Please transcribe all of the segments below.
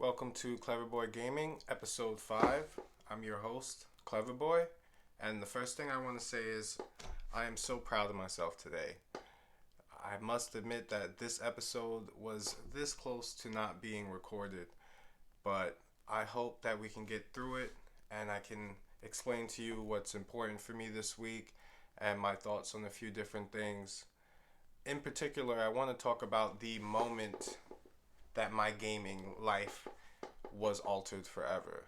Welcome to CLEVERBOYGAMING, episode 5. I'm your host, CLEVERBOY, and the first thing I want to say is I am so proud of myself today. I must admit that this episode was this close to not being recorded, but I hope that we can get through it and I can explain to you what's important for me this week and my thoughts on a few different things. In particular, I want to talk about the moment that my gaming life was altered forever.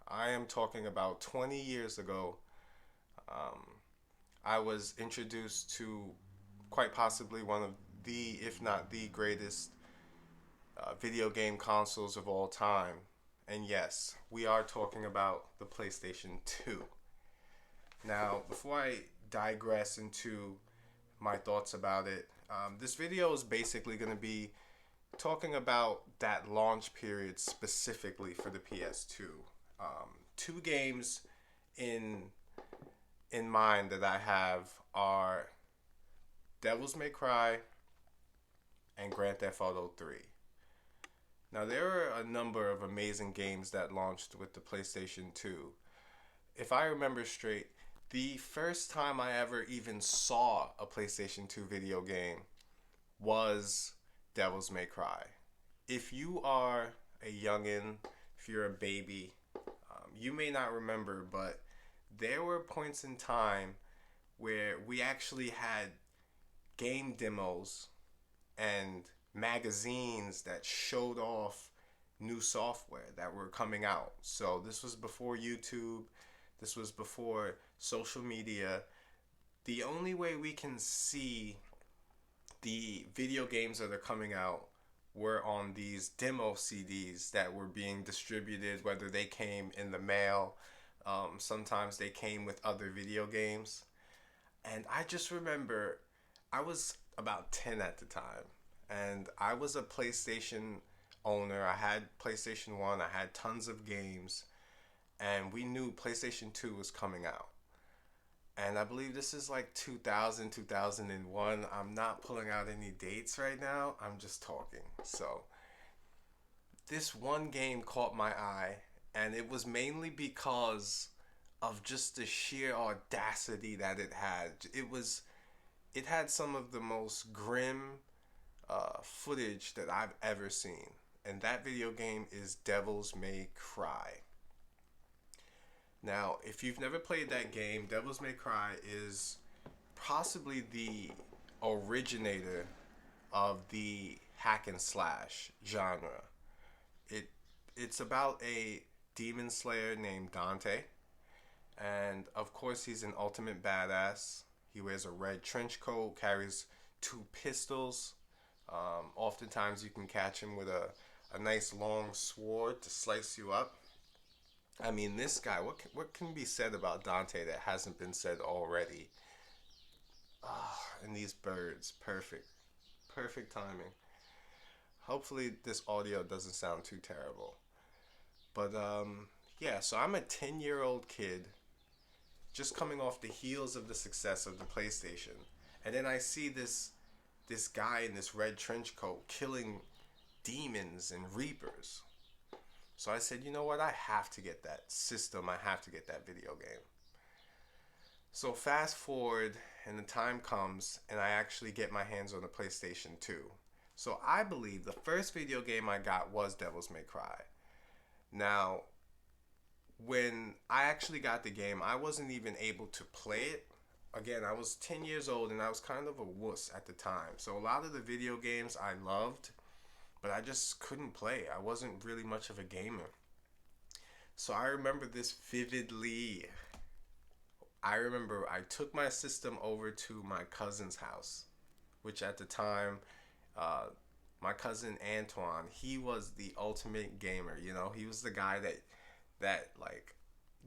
I am talking about 20 years ago. I was introduced to quite possibly one of the, if not the greatest, video game consoles of all time. And yes, we are talking about the PlayStation 2. Now, before I digress into my thoughts about it, this video is basically going to be talking about that launch period specifically for the PS2. Two games in mind that I have are Devil's May Cry and Grand Theft Auto 3. Now, there are a number of amazing games that launched with the PlayStation 2. If I remember straight, the first time I ever even saw a PlayStation 2 video game was Devil's May Cry. If you are a youngin', if you're a baby, you may not remember, but there were points in time where we actually had game demos and magazines that showed off new software that were coming out. So this was before YouTube, this was before social media. The only way we can see the video games that are coming out were on these demo CDs that were being distributed, whether they came in the mail, sometimes they came with other video games. And I just remember I was about 10 at the time, and I was a PlayStation owner. I had PlayStation 1, I had tons of games, and we knew PlayStation 2 was coming out. And I believe this is like 2000, 2001. I'm not pulling out any dates right now. I'm just talking. So this one game caught my eye, and it was mainly because of just the sheer audacity that it had. It had some of the most grim footage that I've ever seen. And that video game is Devil's May Cry. Now, if you've never played that game, Devil's May Cry is possibly the originator of the hack and slash genre. It's about a demon slayer named Dante, and of course he's an ultimate badass. He wears a red trench coat, carries two pistols. Oftentimes you can catch him with a nice long sword to slice you up. I mean, this guy, what can be said about Dante that hasn't been said already? And these birds, perfect. Perfect timing. Hopefully this audio doesn't sound too terrible. But yeah, so I'm a 10-year-old kid just coming off the heels of the success of the PlayStation. And then I see this guy in this red trench coat killing demons and reapers. So I said, you know what, I have to get that system, I have to get that video game. So fast forward, and the time comes, and I actually get my hands on the PlayStation 2. So I believe the first video game I got was Devil's May Cry. Now, when I actually got the game, I wasn't even able to play it. Again, I was 10 years old, and I was kind of a wuss at the time. So a lot of the video games I loved, but I just couldn't play. I wasn't really much of a gamer. So I remember this vividly. I remember I took my system over to my cousin's house, which at the time, my cousin Antoine, he was the ultimate gamer. You know, he was the guy that like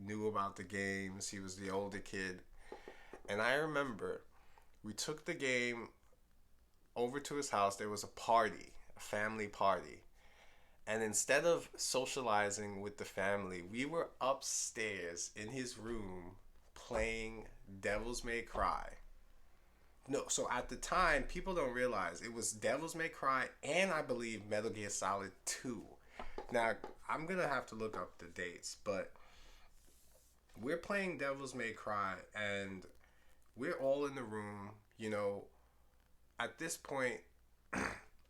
knew about the games. He was the older kid. And I remember we took the game over to his house. There was a party, a family party. And instead of socializing with the family, we were upstairs in his room playing Devil's May Cry. No, so at the time, people don't realize it was Devil's May Cry and I believe Metal Gear Solid 2. Now, I'm going to have to look up the dates, but we're playing Devil's May Cry, and we're all in the room. You know, at this point,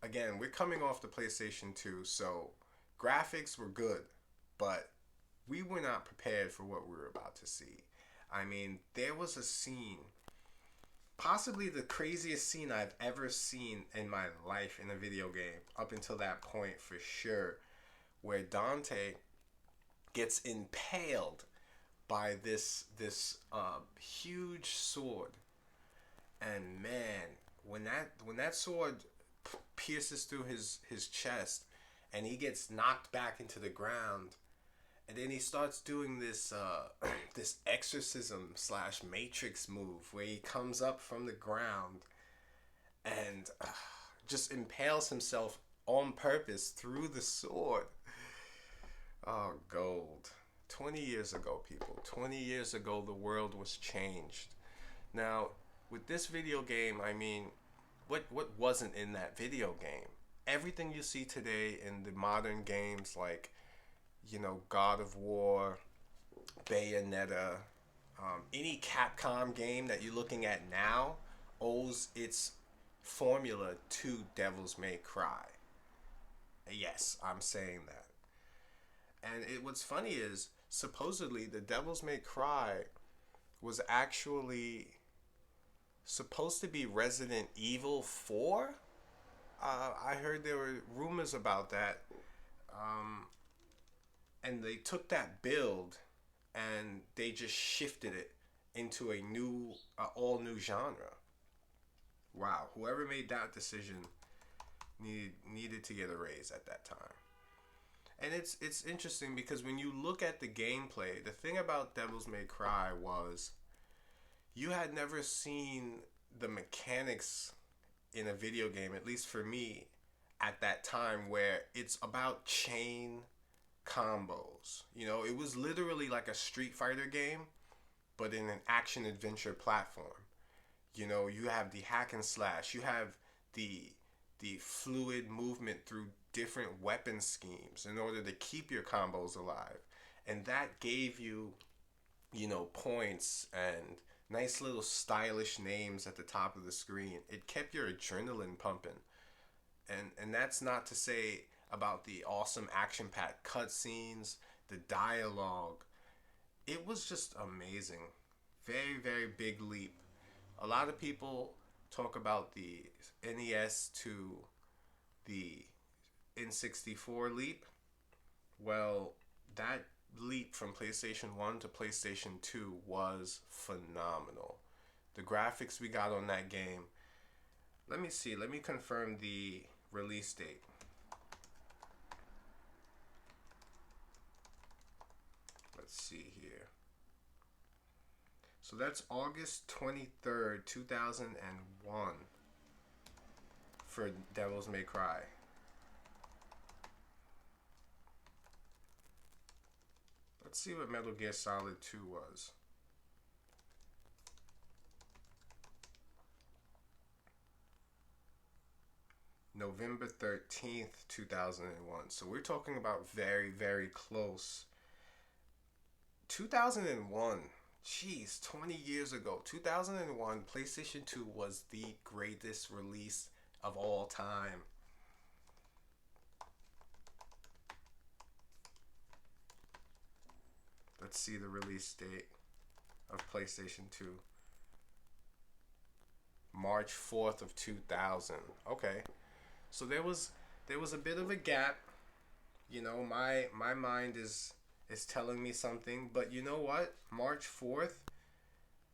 again, we're coming off the PlayStation 2, so graphics were good, but we were not prepared for what we were about to see. I mean, there was a scene, possibly the craziest scene I've ever seen in my life in a video game, up until that point for sure, where Dante gets impaled by this huge sword, and man, when that sword pierces through his chest, and he gets knocked back into the ground, and then he starts doing this this exorcism slash matrix move where he comes up from the ground and just impales himself on purpose through the sword. Oh, gold. 20 years ago, people. 20 years ago, the world was changed. Now, with this video game, I mean, what wasn't in that video game? Everything you see today in the modern games, like, you know, God of War, Bayonetta, any Capcom game that you're looking at now owes its formula to Devil's May Cry. Yes, I'm saying that. And what's funny is, supposedly, the Devil's May Cry was actually supposed to be Resident Evil 4. I heard there were rumors about that. And they took that build and they just shifted it into a new, all new genre. Wow, whoever made that decision needed to get a raise at that time. And it's interesting because when you look at the gameplay, the thing about Devil's May Cry was you had never seen the mechanics in a video game, at least for me, at that time, where it's about chain combos. You know, it was literally like a Street Fighter game, but in an action adventure platform. You know, you have the hack and slash, you have the fluid movement through different weapon schemes in order to keep your combos alive. And that gave you, you know, points and nice little stylish names at the top of the screen. It kept your adrenaline pumping. And that's not to say about the awesome action-packed cutscenes, the dialogue. It was just amazing. Very, very big leap. A lot of people talk about the NES to the N64 leap. Well, that leap from PlayStation 1 to PlayStation 2 was phenomenal. The graphics we got on that game. Let me see. Let me confirm the release date. Let's see here. So that's August 23rd, 2001 for Devil's May Cry. Let's see what Metal Gear Solid 2 was. November 13th, 2001. So we're talking about very, very close. 2001. Jeez, 20 years ago. 2001, PlayStation 2 was the greatest release of all time. Let's see the release date of PlayStation 2. March 4th of 2000. Okay. So there was a bit of a gap. You know, my mind is telling me something, but you know what? March 4th,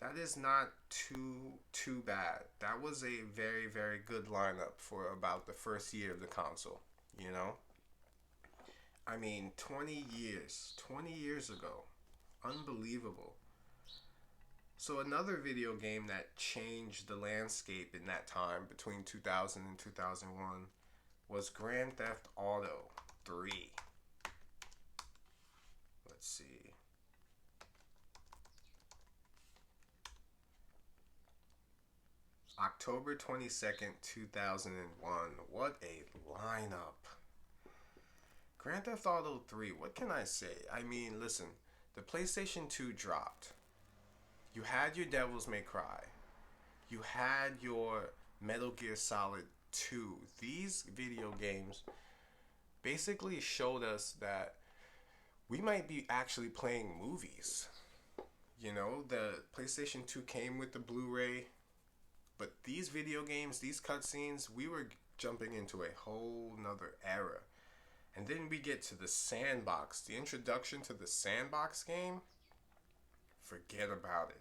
that is not too bad. That was a very, very good lineup for about the first year of the console, you know? I mean, 20 years ago. Unbelievable. So another video game that changed the landscape in that time between 2000 and 2001 was Grand Theft Auto 3. Let's see. October 22nd, 2001. What a lineup. Grand Theft Auto 3, what can I say? I mean, listen, the PlayStation 2 dropped. You had your Devils May Cry. You had your Metal Gear Solid 2. These video games basically showed us that we might be actually playing movies. You know, the PlayStation 2 came with the Blu-ray, but these video games, these cutscenes, we were jumping into a whole nother era. And then we get to the sandbox, the introduction to the sandbox game. Forget about it.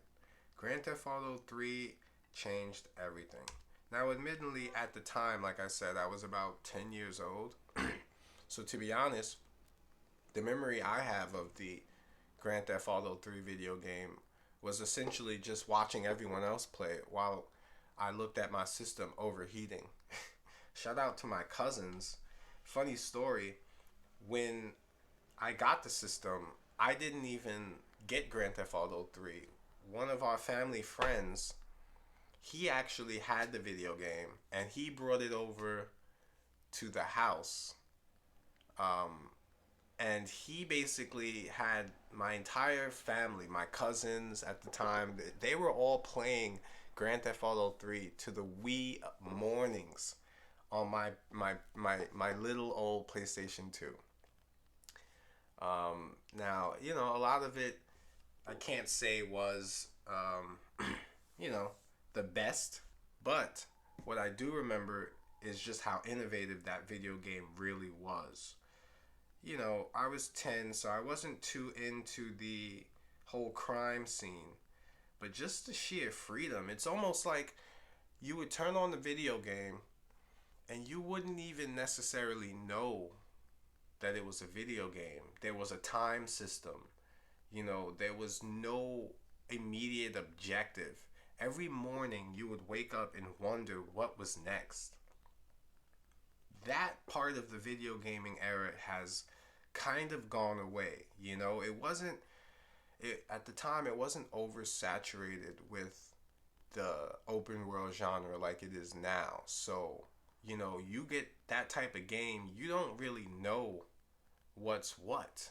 Grand Theft Auto 3 changed everything. Now, admittedly, at the time, like I said, I was about 10 years old. So to be honest, the memory I have of the Grand Theft Auto 3 video game was essentially just watching everyone else play it while I looked at my system overheating. Shout out to my cousins. Funny story, when I got the system, I didn't even get Grand Theft Auto 3. One of our family friends, he actually had the video game and he brought it over to the house. Um, and he basically had my entire family, my cousins at the time, they were all playing Grand Theft Auto 3 to the wee mornings on my little old PlayStation 2. Now, you know, a lot of it I can't say was, you know, the best, but what I do remember is just how innovative that video game really was. You know, I was 10, so I wasn't too into the whole crime scene, but just the sheer freedom. It's almost like you would turn on the video game and you wouldn't even necessarily know that it was a video game. There was a time system. You know, there was no immediate objective. Every morning you would wake up and wonder what was next. That part of the video gaming era has kind of gone away. You know, at the time it wasn't oversaturated with the open world genre like it is now. So, you know, you get that type of game, you don't really know what's what.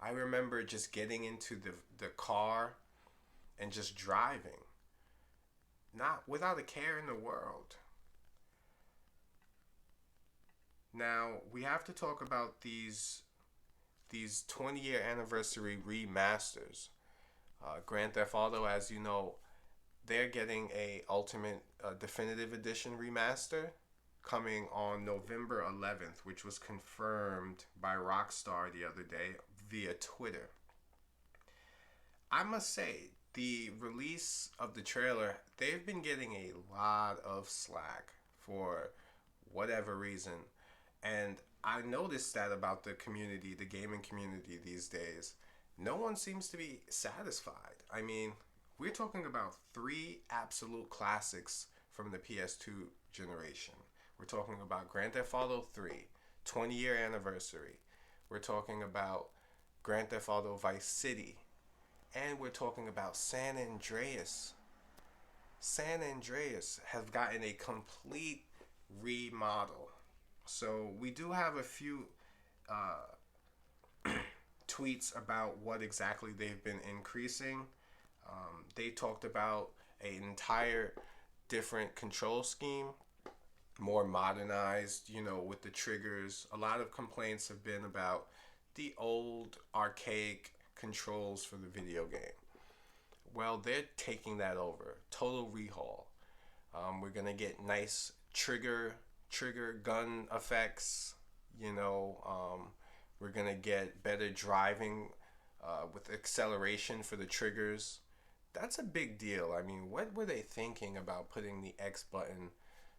I remember just getting into the car and just driving, not without a care in the world. Now, we have to talk about these 20-year anniversary remasters. Grand Theft Auto, as you know, they're getting a Ultimate Definitive Edition remaster coming on November 11th, which was confirmed by Rockstar the other day via Twitter. I must say, the release of the trailer, they've been getting a lot of slack for whatever reason. And I noticed that about the community, the gaming community these days. No one seems to be satisfied. I mean, we're talking about three absolute classics from the PS2 generation. We're talking about Grand Theft Auto 3, 20-year anniversary. We're talking about Grand Theft Auto Vice City. And we're talking about San Andreas. San Andreas has gotten a complete remodel. So we do have a few tweets about what exactly they've been increasing. They talked about an entire different control scheme, more modernized, you know, with the triggers. A lot of complaints have been about the old archaic controls for the video game. Well, they're taking that over. Total rehaul. We're gonna get nice trigger gun effects. You know, we're gonna get better driving with acceleration for the triggers. That's a big deal. I mean, what were they thinking about putting the X button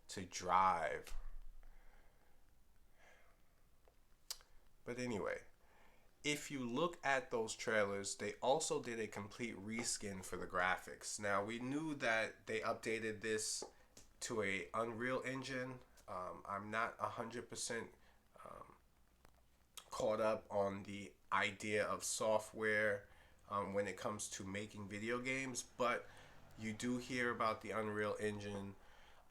to drive? But anyway, if you look at those trailers, they also did a complete reskin for the graphics. Now, we knew that they updated this to a Unreal Engine. I'm not 100% caught up on the idea of software when it comes to making video games, but you do hear about the Unreal Engine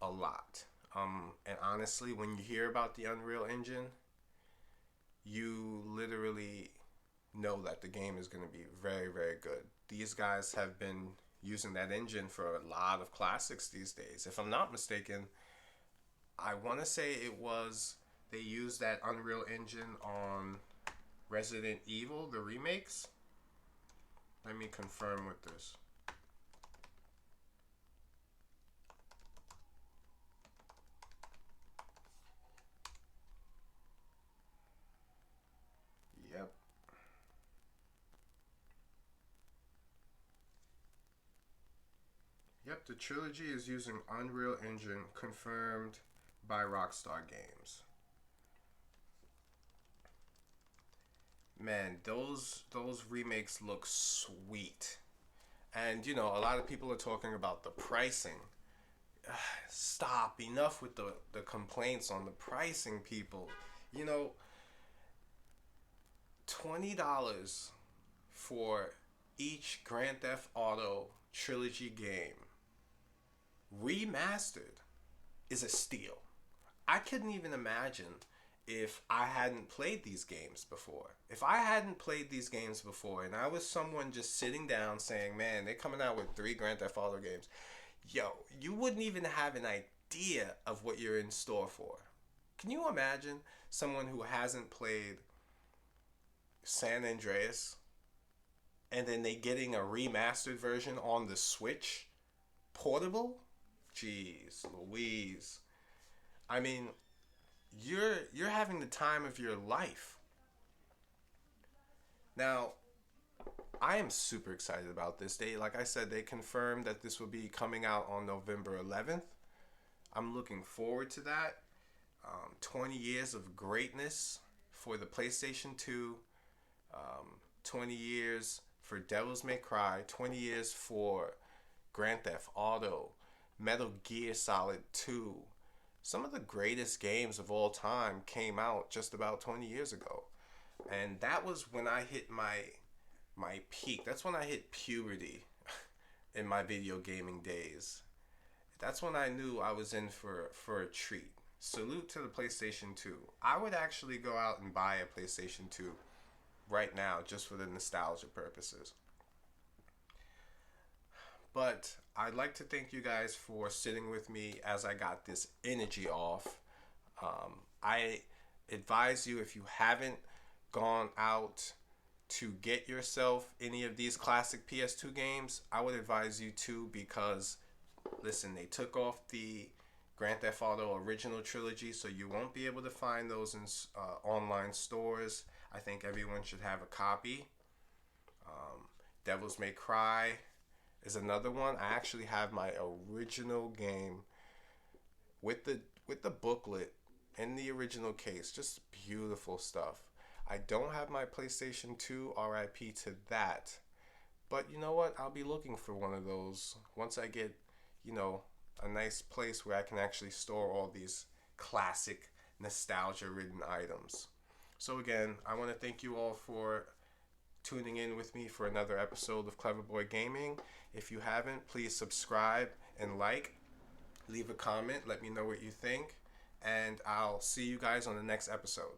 a lot. And honestly, when you hear about the Unreal Engine, you literally know that the game is going to be very, very good. These guys have been using that engine for a lot of classics these days. If I'm not mistaken, I want to say it was they used that Unreal Engine on Resident Evil, the remakes. Let me confirm with this. Yep. Yep, the trilogy is using Unreal Engine, confirmed by Rockstar Games. Man, those remakes look sweet. And you know, a lot of people are talking about the pricing. Stop, enough with the complaints on the pricing, people. You know, $20 for each Grand Theft Auto trilogy game remastered is a steal. I couldn't even imagine if I hadn't played these games before. If I hadn't played these games before and I was someone just sitting down saying, man, they're coming out with 3 Grand Theft Auto games, yo, you wouldn't even have an idea of what you're in store for. Can you imagine someone who hasn't played San Andreas and then they getting a remastered version on the Switch portable? Jeez Louise. I mean, you're having the time of your life. Now, I am super excited about this day. Like I said, they confirmed that this will be coming out on November 11th. I'm looking forward to that. 20 years of greatness for the PlayStation 2. 20 years for Devil's May Cry. 20 years for Grand Theft Auto. Metal Gear Solid 2. Some of the greatest games of all time came out just about 20 years ago. And that was when I hit my peak. That's when I hit puberty in my video gaming days. That's when I knew I was in for a treat. Salute to the PlayStation 2. I would actually go out and buy a PlayStation 2 right now just for the nostalgia purposes. But I'd like to thank you guys for sitting with me as I got this energy off. I advise you, if you haven't gone out to get yourself any of these classic PS2 games, I would advise you to, because listen, they took off the Grand Theft Auto original trilogy, so you won't be able to find those in online stores. I think everyone should have a copy. Devil's May Cry is another one. I actually have my original game with the booklet in the original case. Just beautiful stuff. I don't have my PlayStation 2, RIP to that. But you know what? I'll be looking for one of those once I get, a nice place where I can actually store all these classic nostalgia-ridden items. So again, I want to thank you all for tuning in with me for another episode of Clever Boy Gaming. If you haven't, please subscribe and like. Leave a comment. Let me know what you think. And I'll see you guys on the next episode.